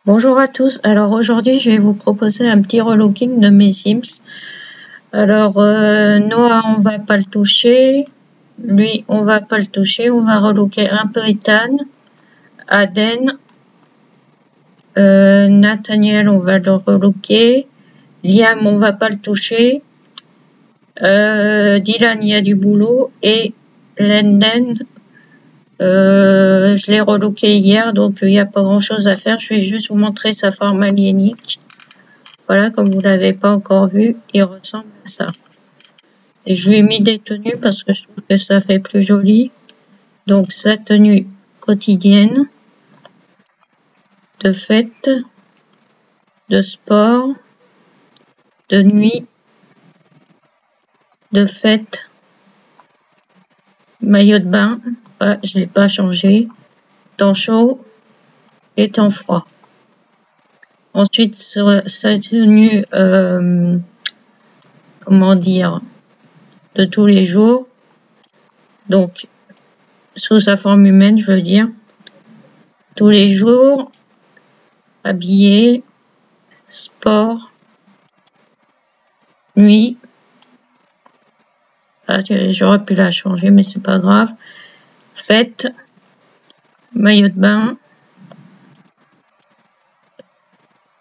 Bonjour à tous, alors aujourd'hui je vais vous proposer un petit relooking de mes Sims. Alors Noah on va pas le toucher, lui on va pas le toucher, on va relooker un peu Ethan, Aden, Nathaniel on va le relooker, Liam on va pas le toucher, Dylan il y a du boulot et Lenden je l'ai relooké hier donc il n'y a pas grand chose à faire, je vais juste vous montrer sa forme aliénique. Voilà, comme vous l'avez pas encore vu, il ressemble à ça. Et je lui ai mis des tenues parce que je trouve que ça fait plus joli. Donc sa tenue quotidienne, de fête, de sport, de nuit, de fête, maillot de bain, ah, je l'ai pas changé, temps chaud et temps froid. Ensuite sa tenue, comment dire, de tous les jours, donc sous sa forme humaine, je veux dire, tous les jours, habillé, sport, nuit. Ah, j'aurais pu la changer, mais c'est pas grave. Fête, maillot de bain,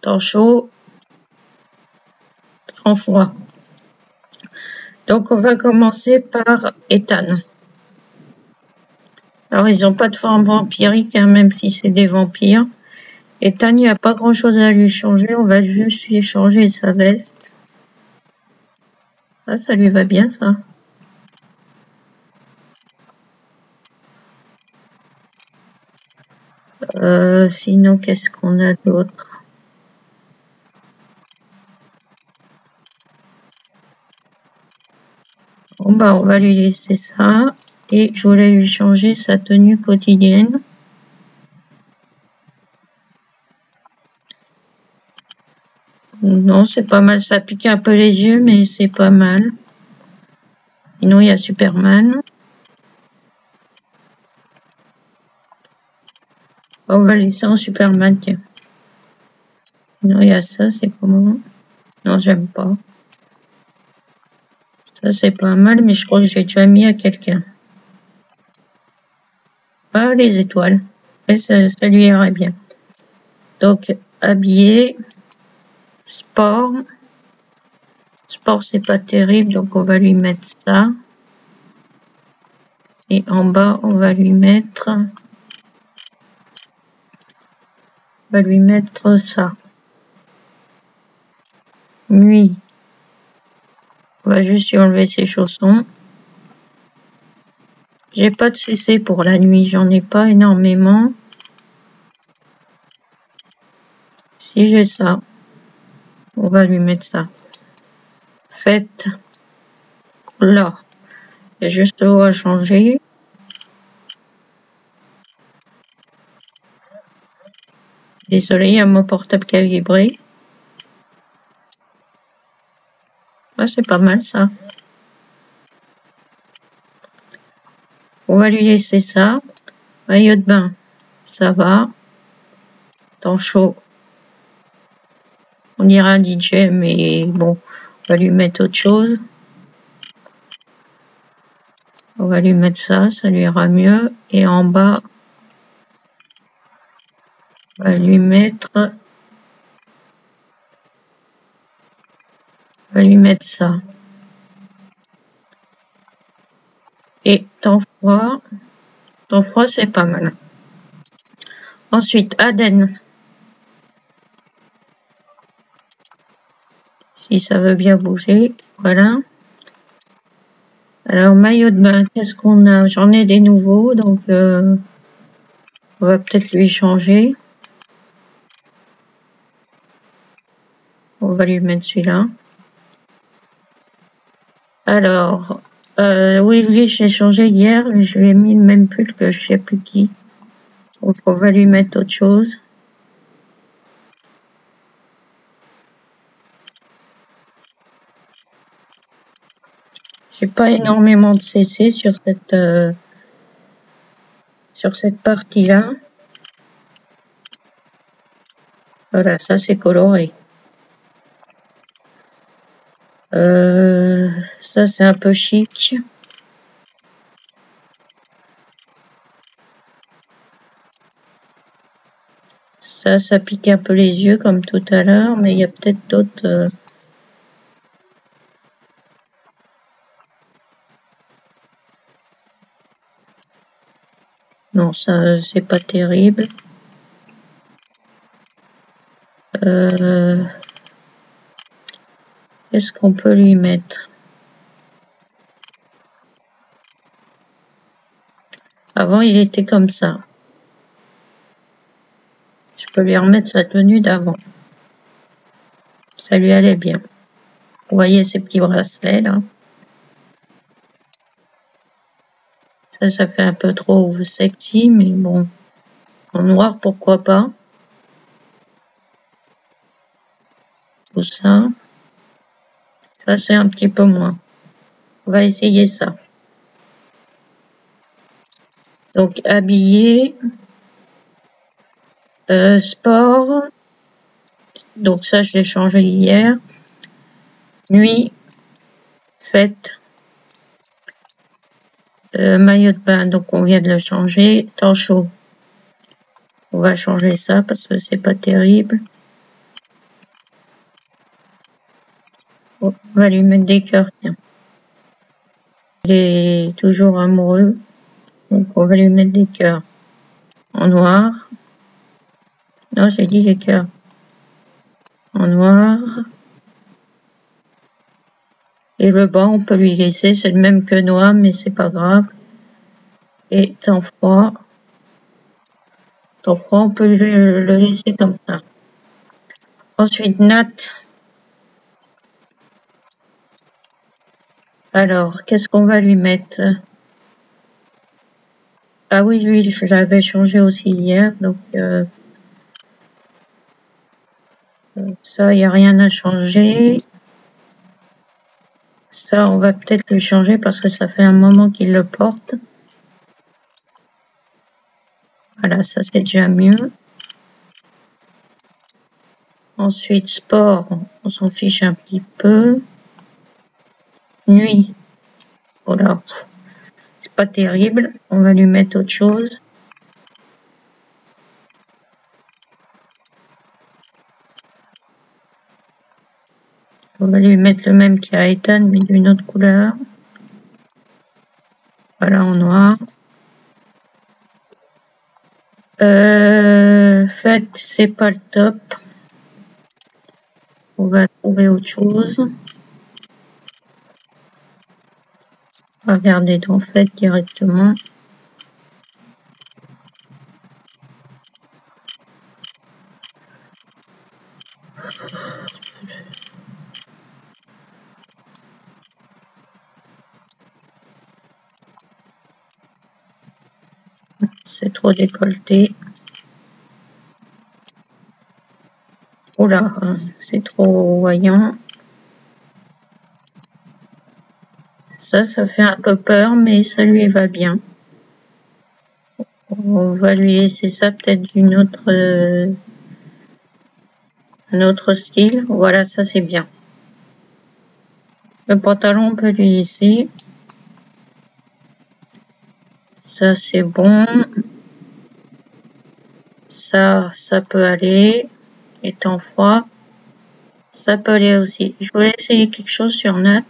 temps chaud, temps froid. Donc on va commencer par Ethan. Alors ils n'ont pas de forme vampirique, hein, même si c'est des vampires. Ethan, il n'y a pas grand chose à lui changer, on va juste lui changer sa veste. Ah, ça lui va bien ça. Sinon, qu'est-ce qu'on a d'autre? Bon bah on va lui laisser ça. Et je voulais lui changer sa tenue quotidienne. Non, c'est pas mal, ça pique un peu les yeux, mais c'est pas mal. Sinon, il y a Superman. On va laisser en Superman, tiens. Sinon, il y a ça, c'est comment? Non, j'aime pas. Ça, c'est pas mal, mais je crois que j'ai déjà mis à quelqu'un. Ah, les étoiles. Et ça lui irait bien. Donc, habillé, sport. Sport, c'est pas terrible, donc on va lui mettre ça. Et en bas, on va lui mettre ça. Nuit. On va juste lui enlever ses chaussons. J'ai pas de CC pour la nuit, j'en ai pas énormément. Si j'ai ça, on va lui mettre ça. Fête. Là. Il y a juste l'eau à changer. Désolé, il y a mon portable qui a vibré. Ah, c'est pas mal ça. On va lui laisser ça. Maillot de bain, ça va. Temps chaud. On ira un DJ, mais bon, on va lui mettre autre chose. On va lui mettre ça, ça lui ira mieux. Et en bas, on va lui mettre ça. Et temps froid, c'est pas mal. Ensuite, Aden. Si ça veut bien bouger, voilà. Alors, maillot de bain, qu'est-ce qu'on a? J'en ai des nouveaux, donc on va peut-être lui changer. On va lui mettre celui-là. Alors, oui, j'ai changé hier, je lui ai mis le même pull que je sais plus qui. Donc, on va lui mettre autre chose. J'ai pas énormément de CC sur cette partie-là. Voilà, ça c'est coloré. Ça c'est un peu chic. Ça pique un peu les yeux comme tout à l'heure, mais il y a peut-être d'autres... Non, ça c'est pas terrible. Qu'est-ce qu'on peut lui mettre? Avant, il était comme ça. Je peux lui remettre sa tenue d'avant. Ça lui allait bien. Vous voyez ces petits bracelets là? Ça fait un peu trop sexy, mais bon. En noir, pourquoi pas? Tout ça. Ça, c'est un petit peu moins. On va essayer ça. Donc, habillé. Sport. Donc ça, je l'ai changé hier. Nuit. Fête. Maillot de bain, donc on vient de le changer. Temps chaud. On va changer ça parce que c'est pas terrible. On va lui mettre des cœurs, tiens. Il est toujours amoureux. Donc on va lui mettre des cœurs. En noir. Non, j'ai dit les cœurs. En noir. Et le bas, on peut lui laisser. C'est le même que noir, mais c'est pas grave. Et temps froid. Temps froid, on peut le laisser comme ça. Ensuite, natte. Alors, qu'est-ce qu'on va lui mettre? Ah oui, lui, je l'avais changé aussi hier, donc ça, il n'y a rien à changer. Ça, on va peut-être le changer parce que ça fait un moment qu'il le porte. Voilà, ça c'est déjà mieux. Ensuite, sport, on s'en fiche un petit peu. Nuit, voilà, c'est pas terrible. On va lui mettre autre chose. On va lui mettre le même qu'à Ethan, mais d'une autre couleur. Voilà, en noir. Fête, c'est pas le top. On va trouver autre chose. On va regarder dans Fête directement. C'est trop décolleté. Oula, c'est trop voyant. Ça fait un peu peur, mais ça lui va bien. On va lui laisser ça peut-être d'une autre, un autre style. Voilà, ça c'est bien. Le pantalon, on peut lui laisser. Ça c'est bon. Ça peut aller. Étant froid, ça peut aller aussi. Je voulais essayer quelque chose sur Nat.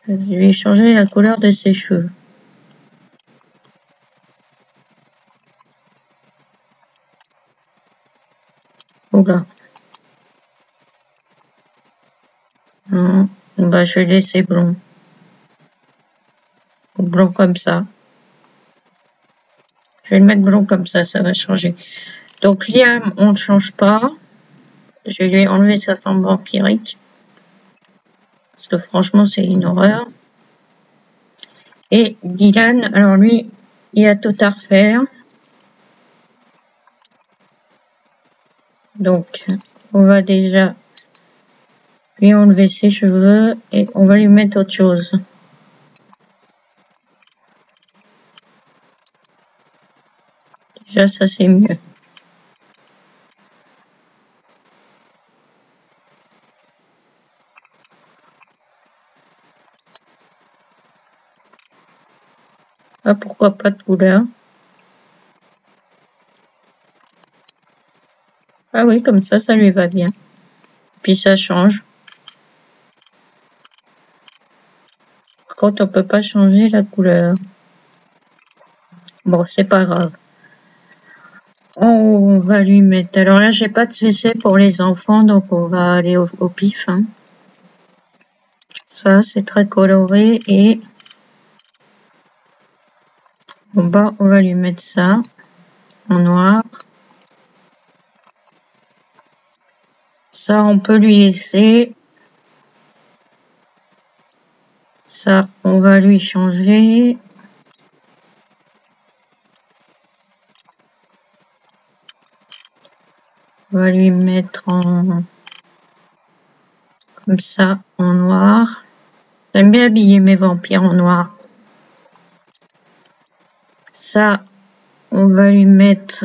Je vais changer la couleur de ses cheveux. Oula. Non, bah je vais laisser blond. Blond comme ça. Je vais le mettre blond comme ça va changer. Donc Liam, on ne change pas. Je vais lui enlever sa forme vampirique. Parce que franchement, c'est une horreur. Et Dylan, alors lui, il a tout à refaire. Donc, on va déjà lui enlever ses cheveux et on va lui mettre autre chose. Déjà, ça c'est mieux. Ah, pourquoi pas de couleur? Ah oui, comme ça lui va bien. Puis ça change. Par contre, on peut pas changer la couleur. Bon, c'est pas grave. On va lui mettre... Alors là, j'ai pas de CC pour les enfants, donc on va aller au pif. Hein. Ça, c'est très coloré et... En bas, on va lui mettre ça en noir. Ça, on peut lui laisser. Ça, on va lui changer. On va lui mettre en... comme ça, en noir. J'aime bien habiller mes vampires en noir. Ça, on va lui mettre...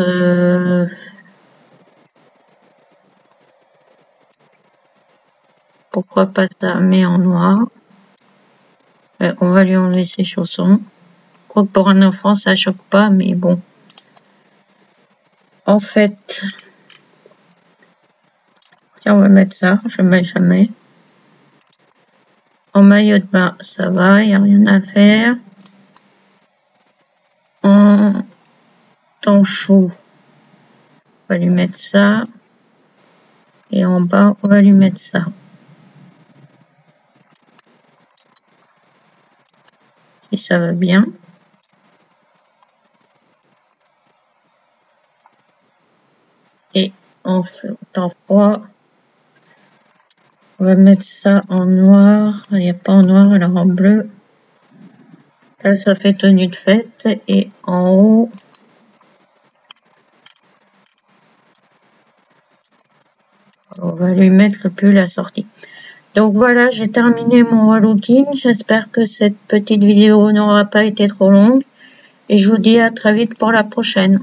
pourquoi pas ça, mais en noir. On va lui enlever ses chaussons. Je crois que pour un enfant, ça choque pas, mais bon. En fait... Tiens, on va mettre ça, je mets jamais. En maillot de bain, ça va, il n'y a rien à faire. En tanchou, on va lui mettre ça. Et en bas, on va lui mettre ça. Si ça va bien. Et en temps froid, on va mettre ça en noir. Il n'y a pas en noir, alors en bleu. Là, ça fait tenue de fête. Et en haut, on va lui mettre le pull assorti. Donc voilà, j'ai terminé mon relooking. J'espère que cette petite vidéo n'aura pas été trop longue. Et je vous dis à très vite pour la prochaine.